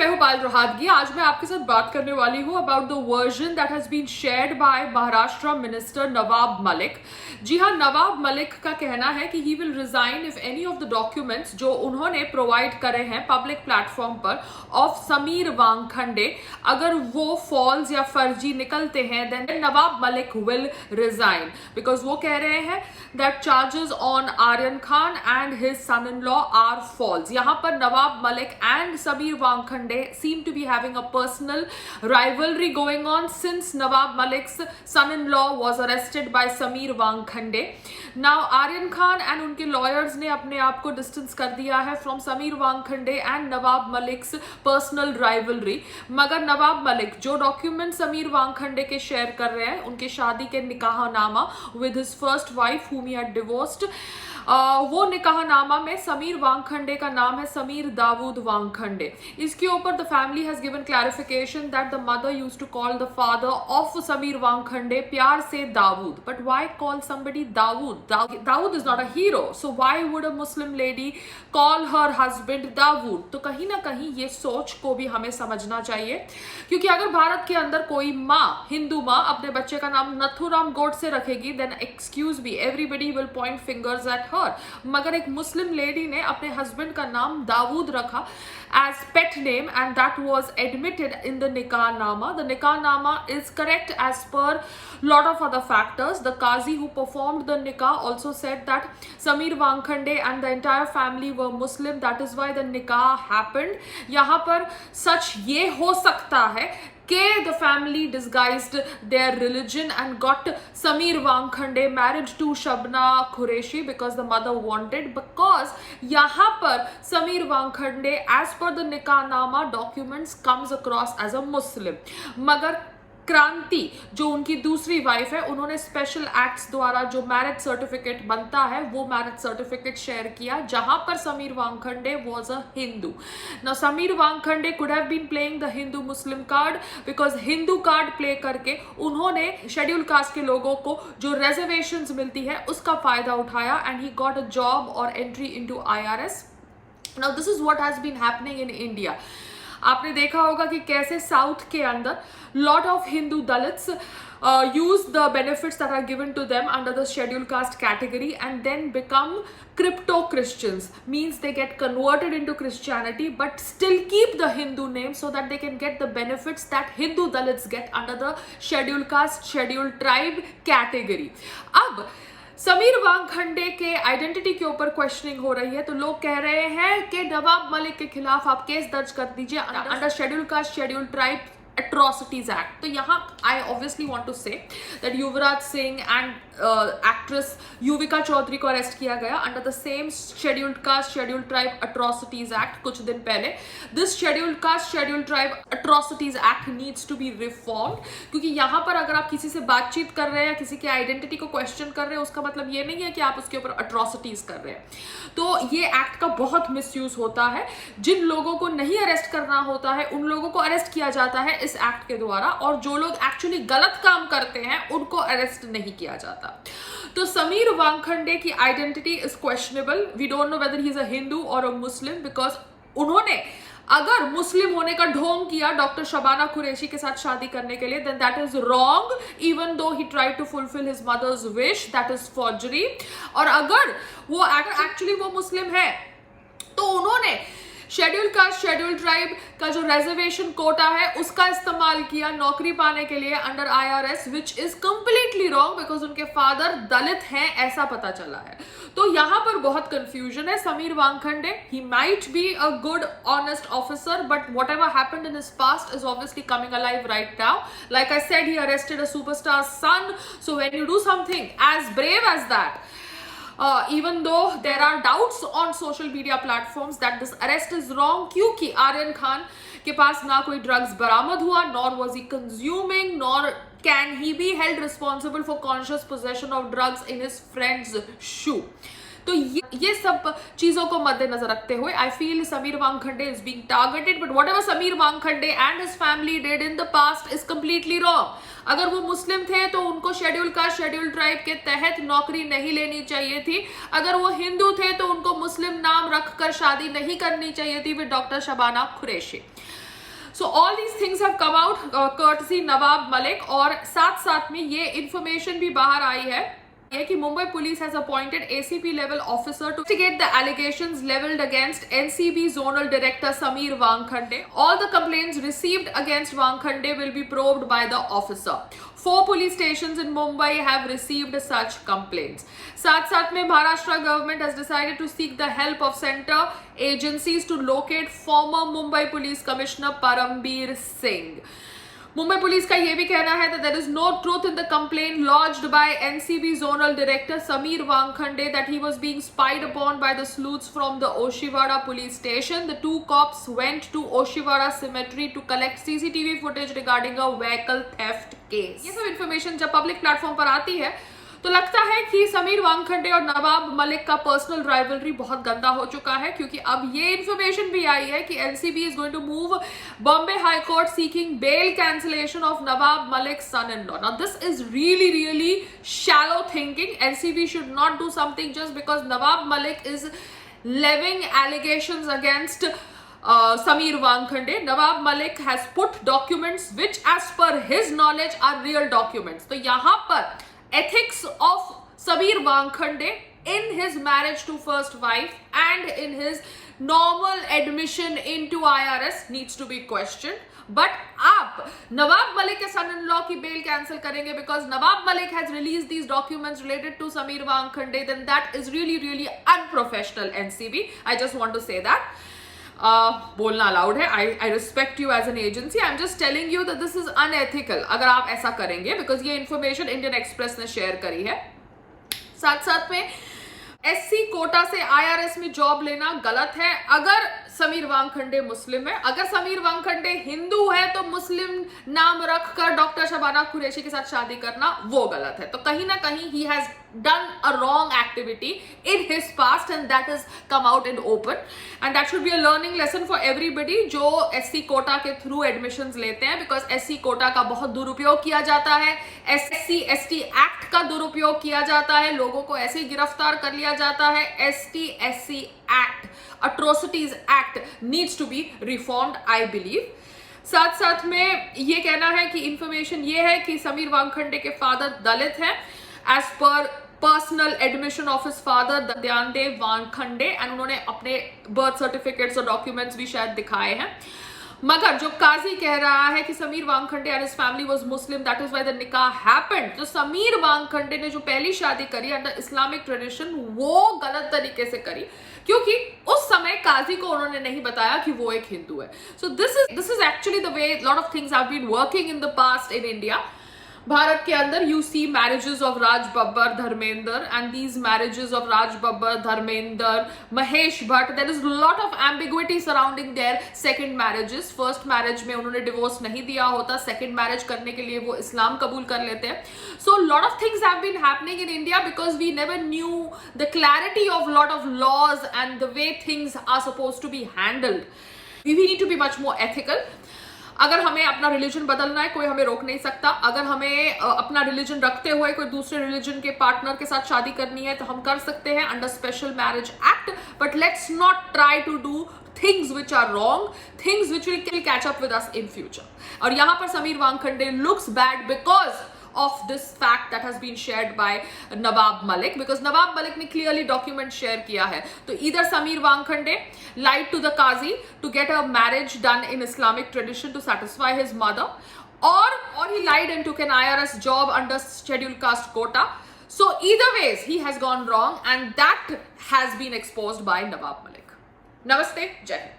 मैं हूं पायल रोहातगी। आज मैं आपके साथ बात करने वाली हूं about the version that has been shared by Maharashtra minister Nawab Malik. जी हाँ, नवाब मलिक का कहना है कि he will resign if any of the documents जो उन्होंने प्रोवाइड करे हैं पब्लिक प्लेटफॉर्म पर ऑफ समीर वांगखंडे, अगर वो फॉल्स या फर्जी निकलते हैं then Nawab Malik will resign, because वो कह रहे हैं that charges on Aryan Khan and his son in law are falls. यहाँ पर Nawab Malik and Sameer Wankhande seem to be having a personal rivalry going on since Nawab Malik's son-in-law was arrested by Sameer Wankhande. Now Aryan Khan and उनके lawyers ने अपने आप को distance कर दिया है from Sameer Wankhande and Nawab Malik's personal rivalry। मगर नवाब मलिक जो डॉक्यूमेंट समीर वांगखंडे के शेयर कर रहे हैं उनके शादी के निकाहनामा with his first wife whom he had divorced, वो निकाहनामा में समीर वांगखंडे का नाम है समीर दाऊद वांगखंडे। इसके ऊपर the family has given clarification that the mother used to call the father of Sameer Wankhede प्यार से Dawood, but why call somebody Dawood? Dawood is not a hero, so why would a Muslim lady call her husband Dawood? तो कहीं ना कहीं ये सोच को भी हमें समझना चाहिए, क्योंकि अगर भारत के अंदर कोई माँ, हिंदू माँ, अपने बच्चे का नाम नथुराम गोडसे रखेगी then excuse me everybody will point fingers at her. मगर एक मुस्लिम लेडी ने अपने हस्बैंड का नाम दाऊद रखा as pet name and that was admitted in the nikah-nama. The nikah-nama is correct as per lot of other factors. The Qazi who performed the nikah also said that Sameer Wankhande and the entire family were Muslim. That is why the nikah happened. यहाँ पर सच ये हो सकता है कि the family disguised their religion and got Sameer Wankhande married to Shabna Qureshi because the mother wanted, because यहाँ पर Sameer Wankhande as per the nikah-nama documents comes across as a Muslim। मगर क्रांति जो उनकी दूसरी वाइफ है उन्होंने special acts द्वारा जो मैरिज सर्टिफिकेट बनता है वो मैरिज सर्टिफिकेट शेयर किया जहां पर Sameer Wankhede was a Hindu. Now Sameer Wankhede could have been playing the Hindu Muslim card, because Hindu card play करके उन्होंने शेड्यूल कास्ट के लोगों को जो रिजर्वेशंस मिलती है उसका फायदा उठाया and he got a job और entry into IRS। Now this is what has been happening in India. आपने देखा होगा कि कैसे साउथ के अंदर lot of Hindu Dalits use the benefits that are given to them under the scheduled caste category and then become crypto Christians, means they get converted into Christianity but still keep the Hindu name so that they can get the benefits that Hindu Dalits get under the scheduled caste scheduled tribe category। अब समीर वांगखंडे के identity के ऊपर questioning हो रही है तो लोग कह रहे हैं कि नवाब मलिक के खिलाफ आप केस दर्ज कर दीजिए under schedule caste schedule tribe atrocities act। तो यहाँ I obviously want to say that Yuvraj Singh and actress Yuvika Chaudhary को अरेस्ट किया गया under the same scheduled caste scheduled tribe atrocities act कुछ दिन पहले। This scheduled caste scheduled tribe atrocities act needs to be reformed, क्योंकि यहाँ पर अगर आप किसी से बातचीत कर रहे हैं या किसी की आइडेंटिटी को क्वेश्चन कर रहे हैं उसका मतलब ये नहीं है कि आप उसके ऊपर अट्रॉसिटीज कर रहे हैं। तो ये एक्ट का बहुत मिसयूज होता है। जिन लोगों को नहीं अरेस्ट करना होता है उन लोगों को अरेस्ट किया जाता है इस एक्ट के द्वारा, और जो लोग एक्चुअली गलत काम करते हैं उनको अरेस्ट नहीं किया जाता। तो समीर वांगखंडे की identity is questionable. We don't know whether he is a Hindu और अ मुस्लिम, बिकॉज उन्होंने अगर मुस्लिम होने का ढोंग किया डॉक्टर शबाना कुरैशी के साथ शादी करने के लिए then that is wrong, even though he tried to fulfil his mother's wish, that is forgery. और अगर वो एक्चुअली वो मुस्लिम है तो उन्होंने शेड्यूल कास्ट शेड्यूल ट्राइब का जो रिजर्वेशन कोटा है उसका इस्तेमाल किया नौकरी पाने के लिए under IRS, which is completely wrong because उनके फादर दलित हैं ऐसा पता चला है। तो यहाँ पर बहुत कंफ्यूजन है। Sameer Wankhede he might be a good honest officer but whatever happened in his past is obviously coming alive right now. Like I said, he arrested a superstar son, so when you do something as brave as that, even though there are doubts on social media platforms that this arrest is wrong, क्योंकि आर्यन खान के पास ना कोई drugs बरामद हुआ, nor was he consuming, nor can he be held responsible for conscious possession of drugs in his friend's shoe। तो ये सब चीजों को मद्देनजर रखते हुए I feel Sameer Wankhede is being targeted, but whatever Sameer Wankhede and his family did in the past is completely wrong. अगर वो मुस्लिम थे तो उनको शेड्यूल कास्ट शेड्यूल ट्राइब के तहत नौकरी नहीं लेनी चाहिए थी। अगर वो हिंदू थे तो उनको मुस्लिम नाम रखकर शादी नहीं करनी चाहिए थी with doctor Shabana Qureshi. So all these things have come out courtesy Nawab Malik, और साथ साथ में ये information भी बाहर आई है कि Mumbai police has appointed ACP level officer to investigate the allegations leveled against NCB zonal director Sameer Wankhande. All the complaints received against Wankhande will be probed by the officer. 4 police stations in Mumbai have received such complaints. साथ में Maharashtra government has decided to seek the help of center agencies to locate former Mumbai police commissioner Parambir Singh. Mumbai police का यह भी कहना है that there is no truth in the complaint lodged by NCB zonal director Sameer Wankhande that he was being spied upon by the sleuths from the Oshiwara police station. The 2 cops went to Oshiwara cemetery to collect CCTV footage regarding a vehicle theft case. ये सब information जब public platform पर आती है तो लगता है कि समीर वांगखंडे और नवाब मलिक का पर्सनल राइवलरी बहुत गंदा हो चुका है, क्योंकि अब ये इन्फॉर्मेशन भी आई है कि NCB is going to move Bombay high court seeking bail cancellation of Nawab Malik son in law. Now this is really shallow thinking. NCB should not do something just because Nawab Malik is levying allegations against Sameer Wankhande. Nawab Malik has put documents which as per his knowledge are real documents. तो यहाँ पर ethics of Sameer Wankhande in his marriage to first wife and in his normal admission into IRS needs to be questioned. But आप नवाब मलिक के सन in law की bell cancel करेंगे because Nawab Malik has released these documents related to Sameer Wankhande, then that is really unprofessional NCB. I just want to say that. बोलना allowed है. I respect you as an agency. I'm just telling you that this is unethical अगर आप ऐसा करेंगे, because ये information Indian express ने share करी है. साथ में एससी कोटा से IRS में जॉब लेना गलत है अगर समीर वांगखंडे मुस्लिम है. अगर समीर वांगखंडे हिंदू है तो मुस्लिम नाम रखकर डॉक्टर शबाना कुरैशी के साथ शादी करना वो गलत है. तो कहीं ना कहीं he has done a wrong activity in his past and that has come out in open, and that should be a learning lesson for everybody जो SC कोटा के थ्रू एडमिशंस लेते हैं, because SC कोटा का बहुत दुरुपयोग किया जाता है. SC ST एक्ट का दुरुपयोग किया जाता है, लोगों को ऐसे ही गिरफ्तार कर लिया जाता है. ST SC act, atrocities act needs to be reformed, I believe. साथ में ये कहना है कि इंफॉर्मेशन ये है कि समीर वांगखंडे के फादर दलित हैं as per personal admission of his father Dnyandev Wankhede, and उन्होंने अपने बर्थ सर्टिफिकेट्स और डॉक्यूमेंट्स भी शायद दिखाए हैं. मगर जो काजी कह रहा है कि Sameer Wankhede and his family was Muslim, that is why the निकाह हैपेंड. तो समीर वांगखंडे ने जो पहली शादी करी अंडर इस्लामिक ट्रेडिशन वो गलत तरीके से करी, क्योंकि उस समय काजी को उन्होंने नहीं बताया कि वो एक हिंदू है. So this is actually the way lot of things have been working in the past in India. Bharat के अंदर you see marriages of Raj Babbar, Dharmender, and these marriages of Raj Babbar, Dharmender, Mahesh Bhatt, there is a lot of ambiguity surrounding their second marriages. First marriage में उन्होंने divorce नहीं दिया होता, second marriage करने के लिए वो इस्लाम कबूल कर लेते हैं. So a lot of things have been happening in India because we never knew the clarity of lot of laws and the way things are supposed to be handled. We need to be much more ethical. अगर हमें अपना religion बदलना है कोई हमें रोक नहीं सकता. अगर हमें अपना रिलीजन रखते हुए कोई दूसरे रिलीजन के पार्टनर के साथ शादी करनी है तो हम कर सकते हैं under special marriage act. But let's not try to do things which are wrong, things which will catch up with us in future. और यहाँ पर Sameer वांगखंडे looks bad because of this fact that has been shared by Nawab Malik, because Nawab Malik ने clearly document share किया है. तो either Sameer Wankhande lied to the Qazi to get a marriage done in Islamic tradition to satisfy his mother, or he lied and took an IRS job under scheduled caste quota. So either ways he has gone wrong, and that has been exposed by Nawab Malik. Namaste, Jai Hind.